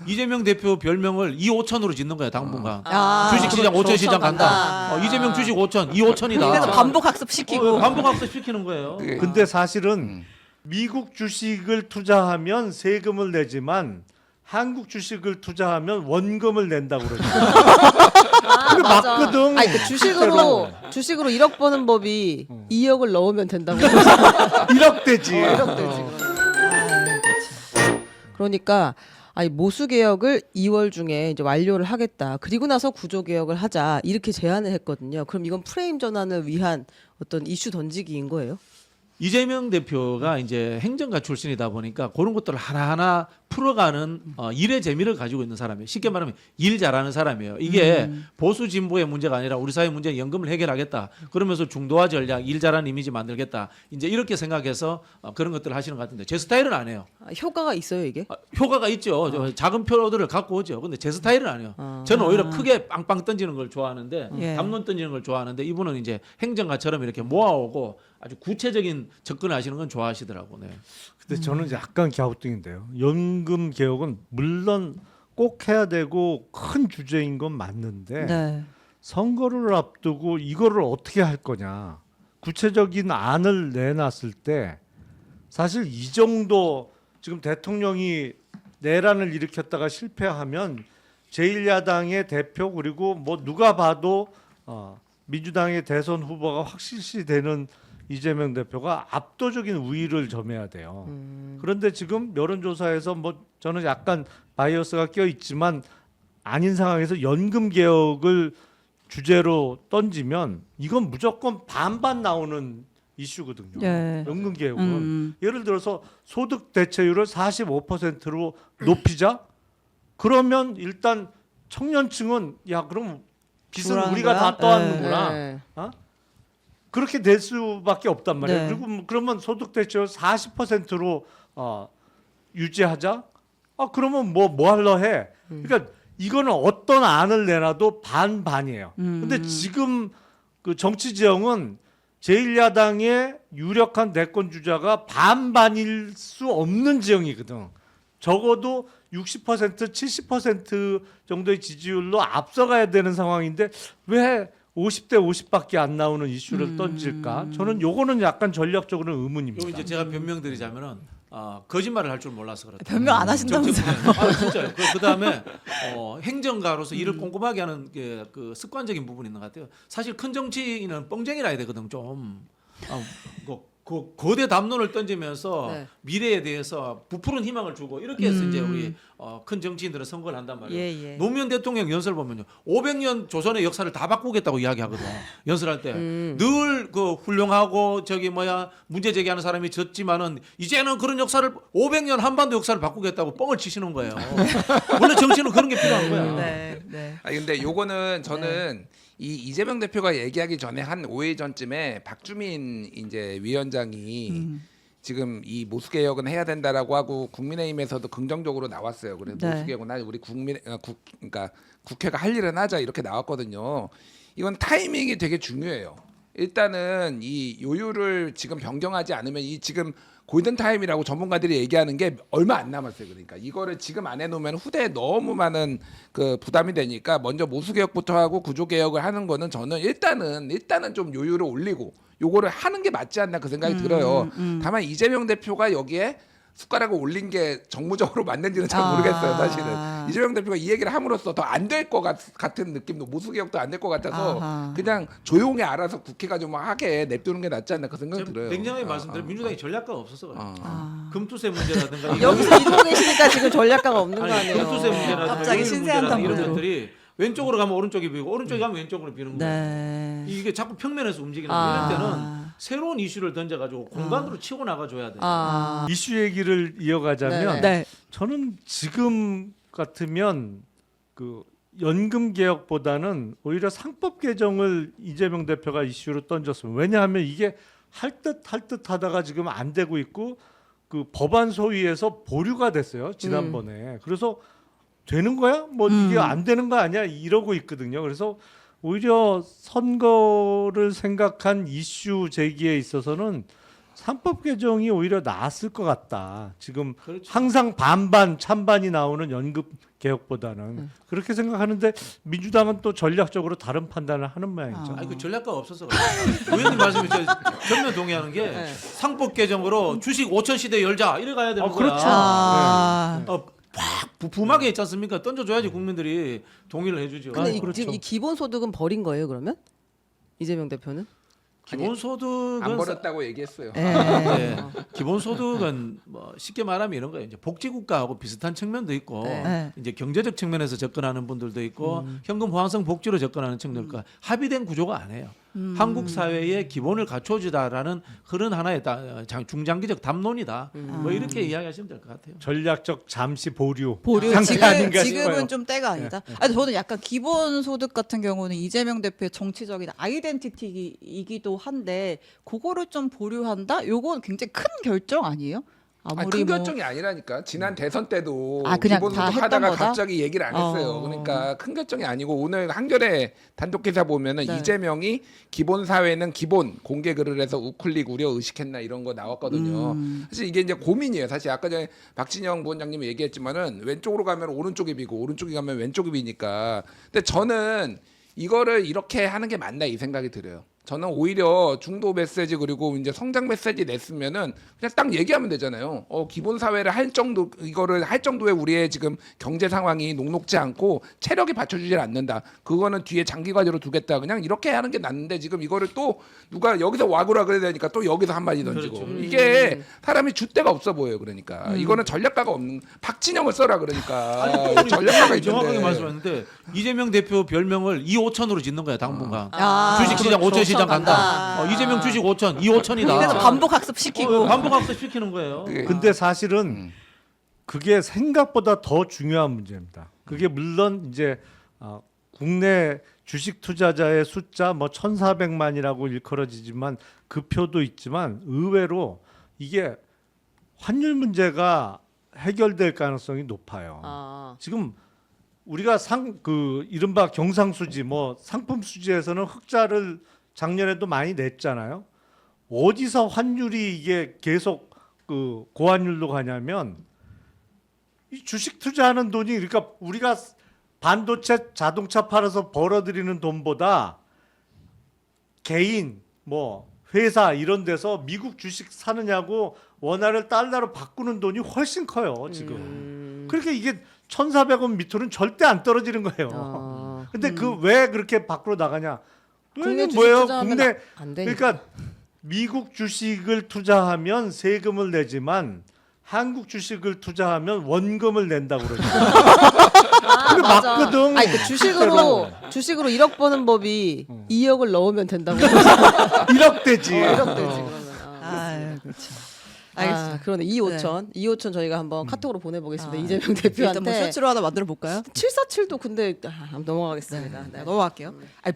이재명 대표 별명을 2호천으로 짓는 거야 당분간. 아, 주식시장 5천 시장 간다. 간다. 이재명 주식 5천, 2호천이다. 그래서 반복 학습 시키고. 반복 학습 시키는 거예요. 근데 사실은 미국 주식을 투자하면 세금을 내지만 한국 주식을 투자하면 원금을 낸다고 그러죠. 그게 맞거든. 아니 그 주식으로 1억 버는 법이 2억을 넣으면 된다고. 1억 되지. 1억 되지. 그러니까 아니 모수 개혁을 2월 중에 이제 완료를 하겠다. 그리고 나서 구조 개혁을 하자. 이렇게 제안을 했거든요. 그럼 이건 프레임 전환을 위한 어떤 이슈 던지기인 거예요? 이재명 대표가 이제 행정가 출신이다 보니까 그런 것들을 하나하나 풀어가는 일의 재미를 가지고 있는 사람이에요. 쉽게 말하면 일 잘하는 사람이에요. 이게 보수 진보의 문제가 아니라 우리 사회 문제 연금을 해결하겠다. 그러면서 중도화 전략, 일 잘하는 이미지 만들겠다. 이제 이렇게 생각해서 그런 것들을 하시는 것 같은데 제 스타일은 아니에요. 효과가 있어요 이게? 효과가 있죠. 저 작은 표들을 갖고 오죠. 근데 제 스타일은 아니에요. 저는 오히려 크게 빵빵 던지는 걸 좋아하는데 예. 담론 던지는 걸 좋아하는데 이분은 이제 행정가처럼 이렇게 모아오고 아주 구체적인 접근을 하시는 건 좋아하시더라고요. 네. 근데 저는 약간 갸우뚱인데요. 연금 개혁은 물론 꼭 해야 되고 큰 주제인 건 맞는데 네. 선거를 앞두고 이거를 어떻게 할 거냐. 구체적인 안을 내놨을 때 사실 이 정도 지금 대통령이 내란을 일으켰다가 실패하면 제1야당의 대표 그리고 뭐 누가 봐도 민주당의 대선 후보가 확실시 되는 이재명 대표가 압도적인 우위를 점해야 돼요. 그런데 지금 여론조사에서 뭐 저는 약간 바이어스가 껴 있지만 아닌 상황에서 연금 개혁을 주제로 던지면 이건 무조건 반반 나오는 이슈거든요. 네. 연금 개혁은 예를 들어서 소득 대체율을 45%로 높이자. 그러면 일단 청년층은 야 그럼 빚은 불안한 우리가 거야? 다 떠안는구나. 네. 그렇게 될 수밖에 없단 말이에요. 네. 그리고 그러면 소득 대체율 40%로 유지하자. 그러면 뭐 하려 해. 그러니까 이거는 어떤 안을 내놔도 반반이에요. 근데 지금 그 정치 지형은 제1야당의 유력한 대권 주자가 반반일 수 없는 지형이거든. 적어도 60% 70% 정도의 지지율로 앞서가야 되는 상황인데 왜 50대 50밖에 안 나오는 이슈를 던질까? 저는 요거는 약간 전략적으로는 의문입니다. 요 이제 제가 변명드리자면은 거짓말을 할 줄 몰라서 그렇다. 변명 안 하신다면서요? 진짜요. 그다음에 행정가로서 일을 꼼꼼하게 하는 게 그 습관적인 부분이 있는 것 같아요. 사실 큰 정치인은 뻥쟁이라 해야 되거든 좀. 그 거대 담론을 던지면서 네. 미래에 대해서 부풀은 희망을 주고 이렇게 해서 이제 우리 큰 정치인들은 선거를 한단 말이에요. 예. 노무현 대통령 연설 보면요, 500년 조선의 역사를 다 바꾸겠다고 이야기하거든. 연설할 때 늘 그 훌륭하고 문제 제기하는 사람이 졌지만은 이제는 그런 역사를 500년 한반도 역사를 바꾸겠다고 뻥을 치시는 거예요. 원래 정치는 그런 게 필요한 거야. 네. 아니 근데 요거는 저는 이 이재명 대표가 얘기하기 전에 한 5일 전쯤에 박주민 이제 위원장이 지금 이 모수 개혁은 해야 된다라고 하고 국민의힘에서도 긍정적으로 나왔어요. 그래서 네. 모수 개혁은 우리 그러니까 국회가 할 일은 하자 이렇게 나왔거든요. 이건 타이밍이 되게 중요해요. 일단은 이 요율을 지금 변경하지 않으면 이 지금 골든 타임이라고 전문가들이 얘기하는 게 얼마 안 남았어요. 그러니까 이거를 지금 안 해놓으면 후대에 너무 많은 그 부담이 되니까 먼저 모수 개혁부터 하고 구조 개혁을 하는 거는 저는 일단은 좀 요율을 올리고 요거를 하는 게 맞지 않나 그 생각이 들어요. 다만 이재명 대표가 여기에 숟가락을 올린 게 정무적으로 맞는지는 잘 모르겠어요. 사실은 이재명 대표가 이 얘기를 함으로써 더 안 될 것 같은 느낌도 모수 개혁도 안 될 것 같아서 그냥 조용히 알아서 국회가 좀 하게 냅두는 게 낫지 않나 그 생각이 들어요. 냉정하게 말씀드리면 민주당이 전략가가 없어서 그래요. 금투세 문제라든가 여기서 이러고 계시니까 지금 전략가가 없는 거 아니, 아니에요? 금투세 문제라든가 갑자기 요일 신세한 문제라든가 이런 담론으로. 것들이 왼쪽으로 가면 오른쪽이 비고 오른쪽에 가면 왼쪽으로 비는 거예요. 네. 이게 자꾸 평면에서 움직이는 거예요. 이럴 때는 새로운 이슈를 던져가지고 공간으로 치고 나가줘야 돼요. 이슈 얘기를 이어가자면 네. 저는 지금 같으면 그 연금 개혁보다는 오히려 상법 개정을 이재명 대표가 이슈로 던졌습니다. 왜냐하면 이게 할 듯 하다가 지금 안 되고 있고 그 법안 소위에서 보류가 됐어요 지난번에. 그래서 되는 거야? 뭐 이게 안 되는 거 아니야? 이러고 있거든요. 그래서 오히려 선거를 생각한 이슈 제기에 있어서는 상법 개정이 오히려 나았을 것 같다. 지금 그렇죠. 항상 반반 찬반이 나오는 연금 개혁보다는 그렇게 생각하는데 민주당은 또 전략적으로 다른 판단을 하는 모양이죠. 아니 그 전략가가 없어서 그래요. 의원님 말씀에 전면 동의하는 게 네. 상법 개정으로 주식 5천 시대 열자 이래 가야 되는 거야. 그렇죠. 팍 부하게 있지 않습니까? 던져줘야지 국민들이 동의를 해주죠. 근데 그렇죠. 지금 이 기본소득은 버린 거예요 그러면? 이재명 대표는? 기본소득은 안 벌었다고 얘기했어요. 네. 기본소득은 뭐 쉽게 말하면 이런 거예요. 이제 복지국가하고 비슷한 측면도 있고 네. 이제 경제적 측면에서 접근하는 분들도 있고 현금 호황성 복지로 접근하는 측면과 합의된 구조가 아니에요. 한국 사회의 기본을 갖춰주다라는 그런 하나의 중장기적 담론이다. 뭐 이렇게 이야기하시면 될 것 같아요. 전략적 잠시 보류. 지금, 아닌가 지금은 싶어요. 좀 때가 아니다. 아니, 저는 약간 기본소득 같은 경우는 이재명 대표의 정치적인 아이덴티티이기도 한데 그거를 좀 보류한다? 요건 굉장히 큰 결정 아니에요? 아니, 큰 결정이 아니라니까. 지난 대선 때도 그냥 다 기본소득 했던 하다가 거다? 갑자기 얘기를 안 했어요. 그러니까 큰 결정이 아니고 오늘 한겨레 단독 기사 보면은 네. 이재명이 기본 사회는 기본 공개 글을 해서 우클릭 우려 의식했나 이런 거 나왔거든요. 사실 이게 이제 고민이에요. 사실 아까 전에 박진영 부원장님이 얘기했지만은 왼쪽으로 가면 오른쪽이 비고 오른쪽이 가면 왼쪽이 비니까. 근데 저는 이거를 이렇게 하는 게 맞나 이 생각이 들어요. 저는 오히려 중도 메시지 그리고 이제 성장 메시지 냈으면은 그냥 딱 얘기하면 되잖아요. 기본 사회를 할 정도 이거를 할 정도의 우리의 지금 경제 상황이 녹록지 않고 체력이 받쳐주질 않는다. 그거는 뒤에 장기 과제로 두겠다. 그냥 이렇게 하는 게 낫는데 지금 이거를 또 누가 여기서 와구라 그래야 되니까 또 여기서 한마디 던지고 그렇죠. 이게 사람이 줏대가 없어 보여요. 그러니까 이거는 전략가가 없는 박진영을 써라 그러니까 전략가가 정확하게 있는데 말씀하셨는데 이재명 대표 별명을 2호천으로 짓는 거야 당분간. 아, 주식시장 그렇죠. 5천 시장 간다. 간다. 이재명 주식 5천, 2호천이다. 그래서 반복 학습시키고 반복 학습 시키는 거예요. 그게- 근데 사실은 그게 생각보다 더 중요한 문제입니다. 그게 물론 이제 국내 주식 투자자의 숫자 뭐 1,400만이라고 일컬어지지만 그 표도 있지만 의외로 이게 환율 문제가 해결될 가능성이 높아요. 지금 우리가 이른바 경상수지 뭐 상품 수지에서는 흑자를 작년에도 많이 냈잖아요. 어디서 환율이 이게 계속 그 고환율로 가냐면 이 주식 투자하는 돈이 그러니까 우리가 반도체 자동차 팔아서 벌어들이는 돈보다 개인 뭐 회사 이런 데서 미국 주식 사느냐고 원화를 달러로 바꾸는 돈이 훨씬 커요 지금. 그러니까 이게 1,400원 밑으로는 절대 안 떨어지는 거예요. 근데 그 왜 그렇게 밖으로 나가냐? 국내 주식 뭐예요? 투자하면 국내 안 되니까. 그러니까 미국 주식을 투자하면 세금을 내지만 한국 주식을 투자하면 원금을 낸다고 그러죠. 그게 맞거든. 아니 그 주식으로 1억 버는 법이 2억을 넣으면 된다고. 1억 되지. 1억 되지 그러면. 아, 그렇죠. 아, 알겠습니다. 그러네 2호천 저희가 한번 카톡으로 보내보겠습니다. 이재명 일단 뭐 대표한테. 쇼츠로 하나 만들어 볼까요? 747도 근데 넘어가겠습니다. 네. 넘어갈게요. 아니,